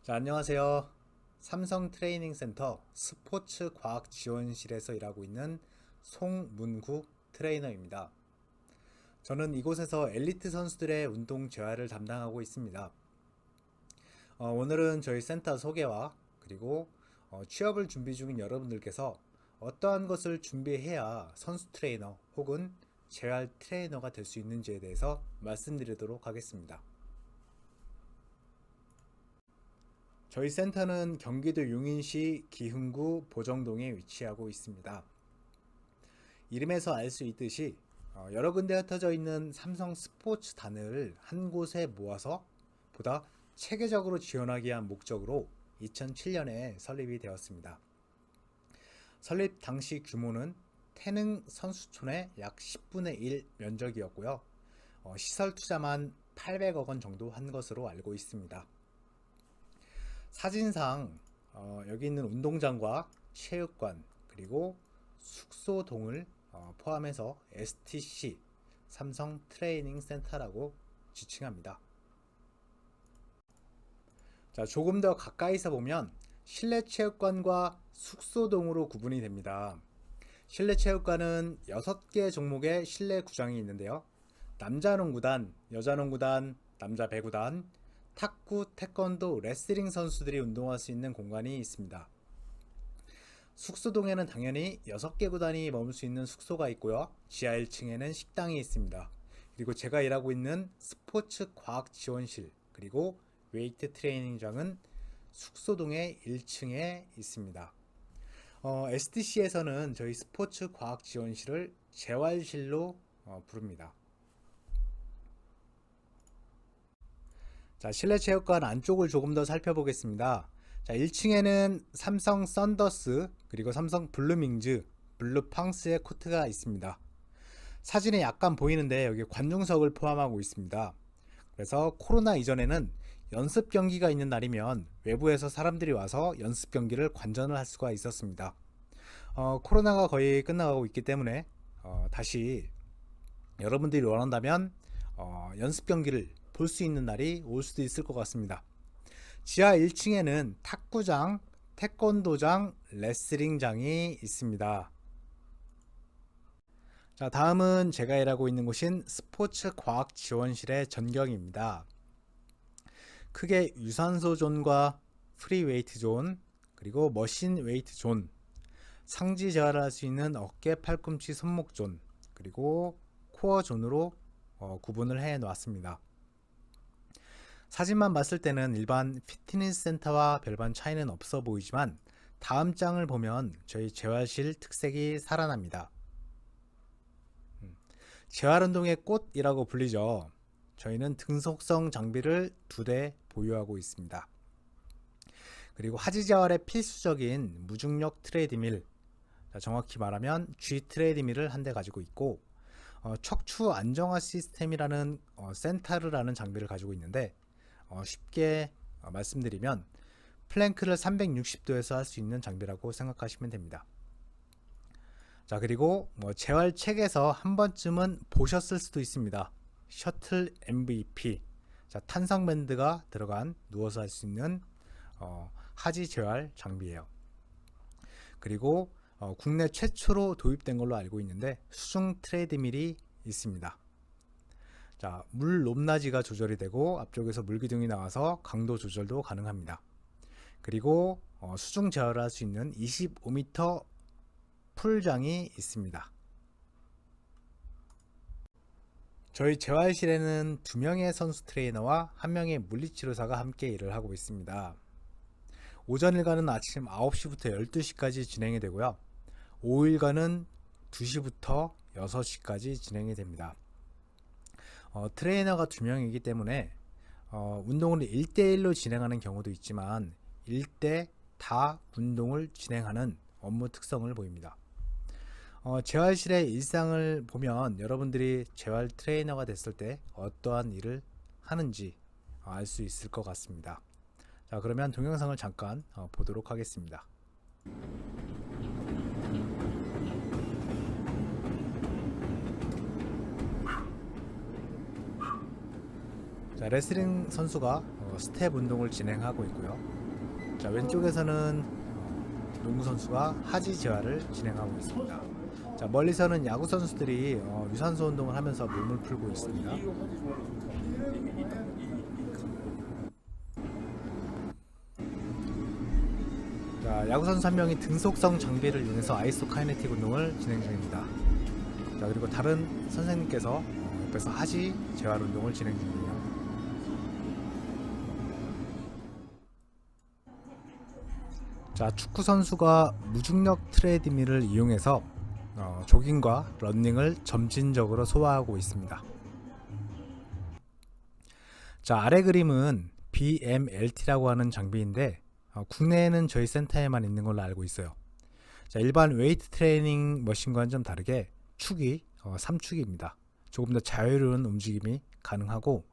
안녕하세요. 삼성 트레이닝 센터 스포츠 과학 지원실에서 일하고 있는 송문구 트레이너입니다. 저는 이곳에서 엘리트 선수들의 운동 재활을 담당하고 있습니다. 오늘은 저희 센터 소개와 그리고 취업을 준비 중인 여러분들께서 어떠한 것을 준비해야 선수 트레이너 혹은 재활 트레이너가 될 수 있는지에 대해서 말씀드리도록 하겠습니다. 저희 센터는 경기도 용인시 기흥구 보정동에 위치하고 있습니다. 이름에서 알 수 있듯이 여러 군데 흩어져 있는 삼성 스포츠단을 한 곳에 모아서 보다 체계적으로 지원하기 위한 목적으로 2007년에 설립이 되었습니다. 설립 당시 규모는 태릉 선수촌의 약 10분의 1 면적이었고요. 시설 투자만 800억 원 정도 한 것으로 알고 있습니다. 사진상 여기 있는 운동장과 체육관 그리고 숙소동을 포함해서 STC 삼성 트레이닝 센터라고 지칭합니다. 조금 더 가까이서 보면 실내 체육관과 숙소동으로 구분이 됩니다. 실내 체육관은 6개 종목의 실내 구장이 있는데요. 남자 농구단, 여자 농구단, 남자 배구단, 탁구, 태권도, 레슬링 선수들이 운동할 수 있는 공간이 있습니다. 숙소동에는 당연히 6개 구단이 머물 수 있는 숙소가 있고요. 지하 1층에는 식당이 있습니다. 그리고 제가 일하고 있는 스포츠 과학 지원실 그리고 웨이트 트레이닝장은 숙소동의 1층에 있습니다. STC에서는 저희 스포츠 과학 지원실을 재활실로 부릅니다. 실내 체육관 안쪽을 조금 더 살펴보겠습니다. 1층에는 삼성 썬더스 그리고 삼성 블루밍즈, 블루팡스의 코트가 있습니다. 사진에 약간 보이는데 여기 관중석을 포함하고 있습니다. 그래서 코로나 이전에는 연습 경기가 있는 날이면 외부에서 사람들이 와서 연습 경기를 관전을 할 수가 있었습니다. 코로나가 거의 끝나가고 있기 때문에 다시 여러분들이 원한다면 연습 경기를 볼 수 있는 날이 올 수도 있을 것 같습니다. 지하 1층에는 탁구장, 태권도장, 레슬링장이 있습니다. 다음은 제가 일하고 있는 곳인 스포츠 과학 지원실의 전경입니다. 크게 유산소 존과 프리웨이트 존, 그리고 머신 웨이트 존, 상지 재활을 할 수 있는 어깨, 팔꿈치, 손목 존, 그리고 코어 존으로 구분을 해 놓았습니다. 사진만 봤을 때는 일반 피트니스 센터와 별반 차이는 없어 보이지만 다음 장을 보면 저희 재활실 특색이 살아납니다. 재활운동의 꽃이라고 불리죠. 저희는 등속성 장비를 2대 보유하고 있습니다. 그리고 하지 재활의 필수적인 무중력 트레드밀, 정확히 말하면 G 트레드밀을 한 대 가지고 있고 척추 안정화 시스템이라는 센타르라는 장비를 가지고 있는데 쉽게 말씀드리면 플랭크를 360도에서 할 수 있는 장비라고 생각하시면 됩니다. 그리고 재활책에서 한 번쯤은 보셨을 수도 있습니다. 셔틀 MVP, 탄성 밴드가 들어간 누워서 할 수 있는 하지 재활 장비예요. 그리고 국내 최초로 도입된 걸로 알고 있는데 수중 트레드밀이 있습니다. 물 높낮이가 조절이 되고 앞쪽에서 물기둥이 나와서 강도 조절도 가능합니다. 그리고 수중 재활을 할 수 있는 25m 풀장이 있습니다. 저희 재활실에는 2명의 선수 트레이너와 1명의 물리치료사가 함께 일을 하고 있습니다. 오전 일과는 아침 9시부터 12시까지 진행이 되고요. 오후 일과는 2시부터 6시까지 진행이 됩니다. 트레이너가 2명이기 때문에 운동을 1대1로 진행하는 경우도 있지만 1대 다 운동을 진행하는 업무 특성을 보입니다. 재활실의 일상을 보면 여러분들이 재활 트레이너가 됐을 때 어떠한 일을 하는지 알 수 있을 것 같습니다. 그러면 동영상을 잠깐 보도록 하겠습니다. 자, 레슬링 선수가 스텝 운동을 진행하고 있고요. 자, 왼쪽에서는 농구 선수가 하지 재활을 진행하고 있습니다. 자, 멀리서는 야구 선수들이 유산소 운동을 하면서 몸을 풀고 있습니다. 자, 야구 선수 한 명이 등속성 장비를 이용해서 아이소카이네틱 운동을 진행 중입니다. 자, 그리고 다른 선생님께서 옆에서 하지 재활 운동을 진행 중이에요. 자, 축구 선수가 무중력 트레드밀을 이용해서 조깅과 러닝을 점진적으로 소화하고 있습니다. 자, 아래 그림은 BMLT라고 하는 장비인데 국내에는 저희 센터에만 있는 걸로 알고 있어요. 자, 일반 웨이트 트레이닝 머신과는 좀 다르게 축이 3축입니다. 조금 더 자유로운 움직임이 가능하고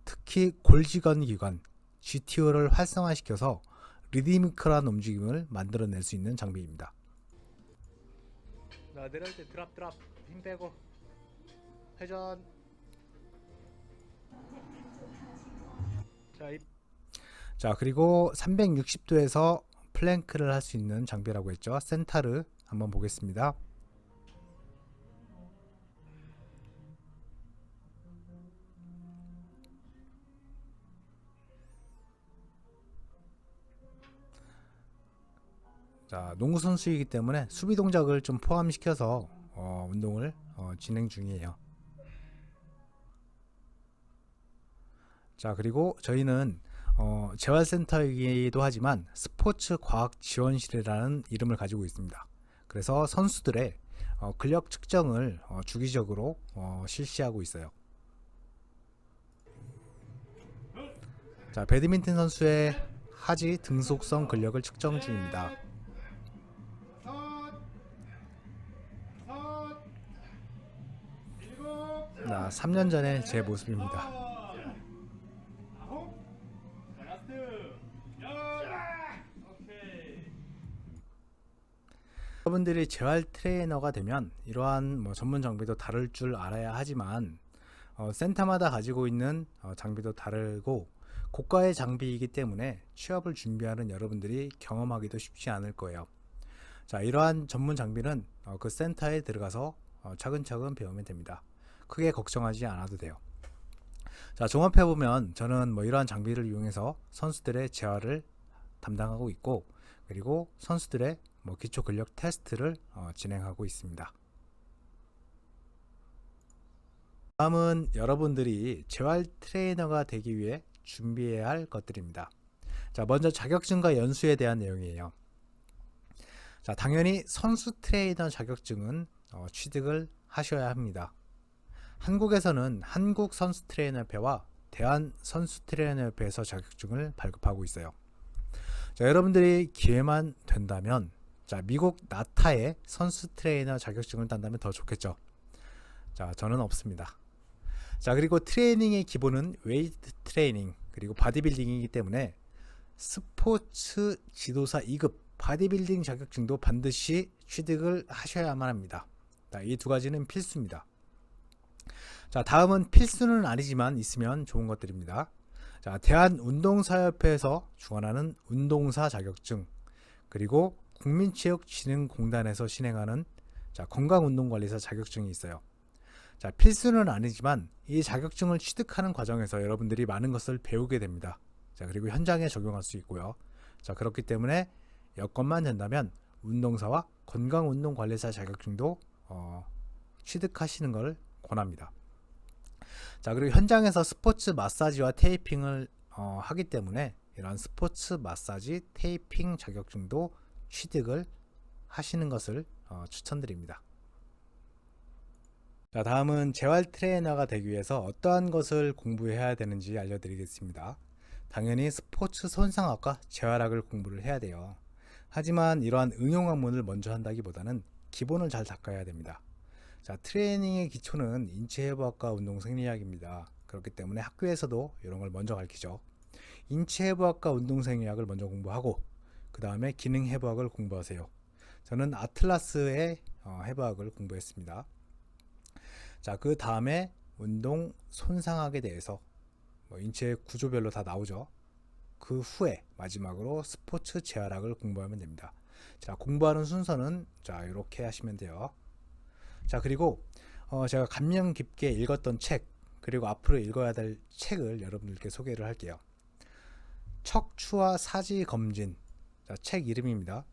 특히 골지건 기관 GTO를 활성화시켜서 리드미컬한 움직임을 만들어낼 수 있는 장비입니다. 자, 내려올 때 드랍 힘 빼고 회전. 자, 그리고 360도에서 플랭크를 할 수 있는 장비라고 했죠. 센타르 한번 보겠습니다. 자, 농구 선수이기 때문에 수비 동작을 좀 포함시켜서 운동을 진행 중이에요. 자, 그리고 저희는 재활센터이기도 하지만 스포츠 과학 지원실이라는 이름을 가지고 있습니다. 그래서 선수들의 근력 측정을 주기적으로 실시하고 있어요. 자, 배드민턴 선수의 하지 등속성 근력을 측정 중입니다. 자, 3년 전의 제 모습입니다. 여러분들이 재활 트레이너가 되면 이러한 전문 장비도 다룰 줄 알아야 하지만 센터마다 가지고 있는 장비도 다르고 고가의 장비이기 때문에 취업을 준비하는 여러분들이 경험하기도 쉽지 않을 거예요. 자, 이러한 전문 장비는 그 센터에 들어가서 차근차근 배우면 됩니다. 크게 걱정하지 않아도 돼요. 자, 종합해보면 저는 이러한 장비를 이용해서 선수들의 재활을 담당하고 있고, 그리고 선수들의 기초 근력 테스트를 진행하고 있습니다. 다음은 여러분들이 재활 트레이너가 되기 위해 준비해야 할 것들입니다. 자, 먼저 자격증과 연수에 대한 내용이에요. 자, 당연히 선수 트레이너 자격증은 취득을 하셔야 합니다. 한국에서는 한국 선수 트레이너협회와 대한 선수 트레이너협회에서 자격증을 발급하고 있어요. 자, 여러분들이 기회만 된다면 미국 나타의 선수 트레이너 자격증을 딴다면 더 좋겠죠. 자, 저는 없습니다. 자, 그리고 트레이닝의 기본은 웨이트 트레이닝 그리고 바디빌딩이기 때문에 스포츠 지도사 2급 바디빌딩 자격증도 반드시 취득을 하셔야만 합니다. 자, 이 두 가지는 필수입니다. 자, 다음은 필수는 아니지만 있으면 좋은 것들입니다. 자, 대한운동사협회에서 주관하는 운동사 자격증, 그리고 국민체육진흥공단에서 진행하는 건강운동관리사 자격증이 있어요. 자, 필수는 아니지만 이 자격증을 취득하는 과정에서 여러분들이 많은 것을 배우게 됩니다. 자, 그리고 현장에 적용할 수 있고요. 자, 그렇기 때문에 여건만 된다면 운동사와 건강운동관리사 자격증도 취득하시는 것을 권합니다. 자, 그리고 현장에서 스포츠 마사지와 테이핑을 하기 때문에 이런 스포츠 마사지 테이핑 자격증도 취득을 하시는 것을 추천드립니다. 자, 다음은 재활 트레이너가 되기 위해서 어떠한 것을 공부해야 되는지 알려드리겠습니다. 당연히 스포츠 손상학과 재활학을 공부를 해야 돼요. 하지만 이러한 응용학문을 먼저 한다기보다는 기본을 잘 닦아야 됩니다. 자, 트레이닝의 기초는 인체해부학과 운동생리학입니다. 그렇기 때문에 학교에서도 이런 걸 먼저 가르치죠. 인체해부학과 운동생리학을 먼저 공부하고 그 다음에 기능해부학을 공부하세요. 저는 아틀라스의 해부학을 공부했습니다. 자, 그 다음에 운동 손상학에 대해서 인체 구조별로 다 나오죠. 그 후에 마지막으로 스포츠 재활학을 공부하면 됩니다. 자, 공부하는 순서는 자, 이렇게 하시면 돼요. 자, 그리고 제가 감명 깊게 읽었던 책, 그리고 앞으로 읽어야 될 책을 여러분들께 소개를 할게요. 척추와 사지 검진. 자, 책 이름입니다.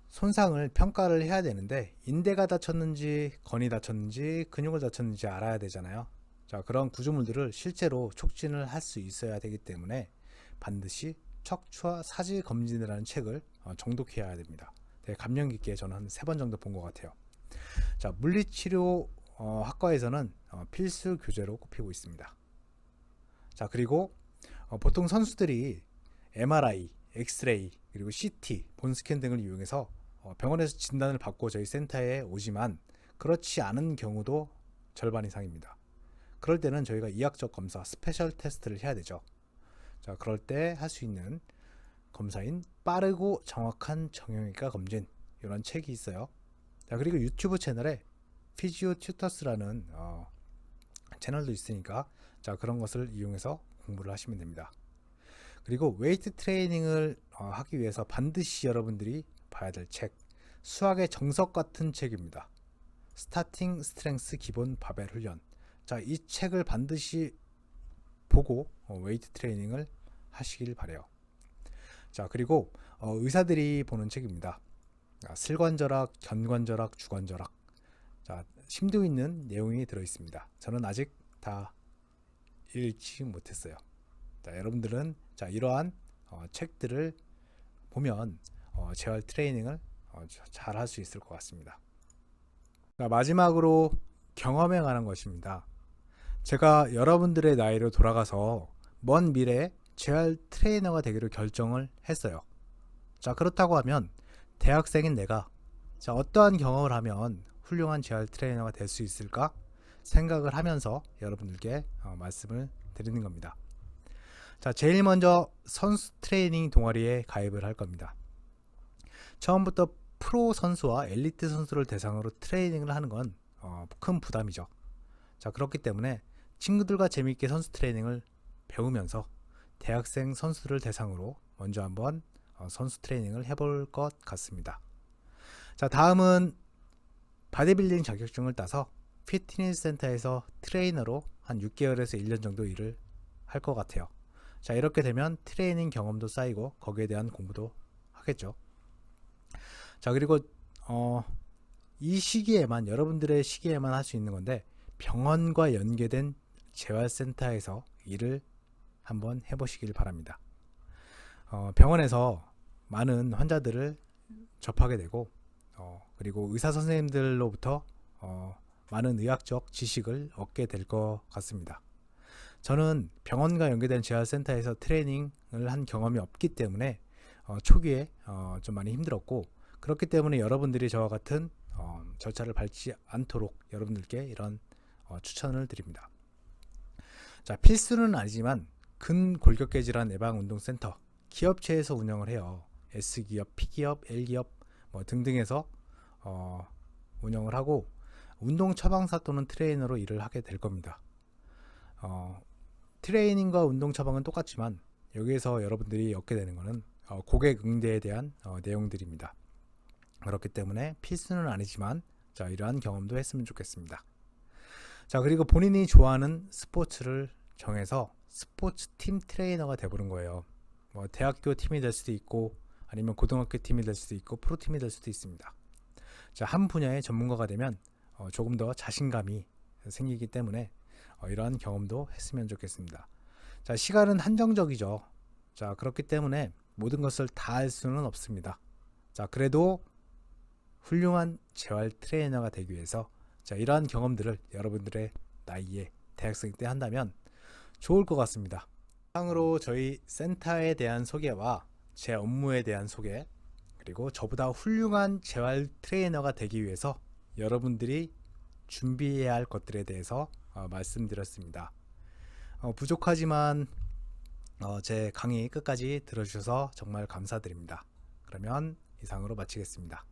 손상을 평가를 해야 되는데 인대가 다쳤는지 건이 다쳤는지 근육을 다쳤는지 알아야 되잖아요. 자, 그런 구조물들을 실제로 촉진을 할 수 있어야 되기 때문에 반드시 척추와 사지 검진이라는 책을 정독해야 됩니다. 되게 감명 깊게 저는 한 3번 정도 본 것 같아요. 자, 물리치료 학과에서는 필수 교재로 꼽히고 있습니다. 자, 그리고 보통 선수들이 MRI, 엑스레이, 그리고 CT, 본스캔 등을 이용해서 병원에서 진단을 받고 저희 센터에 오지만 그렇지 않은 경우도 절반 이상입니다. 그럴 때는 저희가 이학적 검사, 스페셜 테스트를 해야 되죠. 자, 그럴 때 할 수 있는 검사인 빠르고 정확한 정형외과 검진, 이런 책이 있어요. 자, 그리고 유튜브 채널에 피지오 튜터스라는 채널도 있으니까 자, 그런 것을 이용해서 공부를 하시면 됩니다. 그리고 웨이트 트레이닝을 하기 위해서 반드시 여러분들이 봐야 될 책, 수학의 정석 같은 책입니다. 스타팅 스트렝스 기본 바벨 훈련. 자, 이 책을 반드시 보고 웨이트 트레이닝을 하시길 바래요. 자, 그리고 의사들이 보는 책입니다. 슬관절학, 견관절학, 주관절학. 자, 심도 있는 내용이 들어 있습니다. 저는 아직 다 읽지 못했어요. 자, 여러분들은 자, 이러한 책들을 보면 재활 트레이닝을 잘 할 수 있을 것 같습니다. 자, 마지막으로 경험에 관한 것입니다. 제가 여러분들의 나이로 돌아가서 먼 미래에 재활 트레이너가 되기로 결정을 했어요. 자, 그렇다고 하면 대학생인 내가 자, 어떠한 경험을 하면 훌륭한 재활 트레이너가 될 수 있을까 생각을 하면서 여러분들께 말씀을 드리는 겁니다. 자, 제일 먼저 선수 트레이닝 동아리에 가입을 할 겁니다. 처음부터 프로 선수와 엘리트 선수를 대상으로 트레이닝을 하는 건 큰 부담이죠. 자, 그렇기 때문에 친구들과 재미있게 선수 트레이닝을 배우면서 대학생 선수를 대상으로 먼저 한번 선수 트레이닝을 해볼 것 같습니다. 자, 다음은 바디빌딩 자격증을 따서 피트니스 센터에서 트레이너로 한 6개월에서 1년 정도 일을 할 것 같아요. 자, 이렇게 되면 트레이닝 경험도 쌓이고 거기에 대한 공부도 하겠죠. 자, 그리고 이 시기에만, 여러분들의 시기에만 할 수 있는 건데 병원과 연계된 재활센터에서 일을 한번 해보시길 바랍니다. 병원에서 많은 환자들을 접하게 되고 그리고 의사 선생님들로부터 많은 의학적 지식을 얻게 될 것 같습니다. 저는 병원과 연계된 재활센터에서 트레이닝을 한 경험이 없기 때문에 초기에 좀 많이 힘들었고, 그렇기 때문에 여러분들이 저와 같은 절차를 밟지 않도록 여러분들께 이런 추천을 드립니다. 자, 필수는 아니지만 근골격계질환 예방운동센터 기업체에서 운영을 해요. S기업, P기업, L기업 등등에서 운영을 하고 운동 처방사 또는 트레이너로 일을 하게 될 겁니다. 트레이닝과 운동 처방은 똑같지만 여기에서 여러분들이 얻게 되는 것은 고객 응대에 대한 내용들입니다. 그렇기 때문에 필수는 아니지만 자, 이러한 경험도 했으면 좋겠습니다. 자, 그리고 본인이 좋아하는 스포츠를 정해서 스포츠 팀 트레이너가 되어보는 거예요. 대학교 팀이 될 수도 있고 아니면 고등학교 팀이 될 수도 있고 프로팀이 될 수도 있습니다. 자, 한 분야의 전문가가 되면 조금 더 자신감이 생기기 때문에 이러한 경험도 했으면 좋겠습니다. 자, 시간은 한정적이죠. 자, 그렇기 때문에 모든 것을 다 할 수는 없습니다. 자, 그래도 훌륭한 재활 트레이너가 되기 위해서 자, 이러한 경험들을 여러분들의 나이에 대학생 때 한다면 좋을 것 같습니다. 이상으로 저희 센터에 대한 소개와 제 업무에 대한 소개, 그리고 저보다 훌륭한 재활 트레이너가 되기 위해서 여러분들이 준비해야 할 것들에 대해서 말씀드렸습니다. 부족하지만 제 강의 끝까지 들어주셔서 정말 감사드립니다. 그러면 이상으로 마치겠습니다.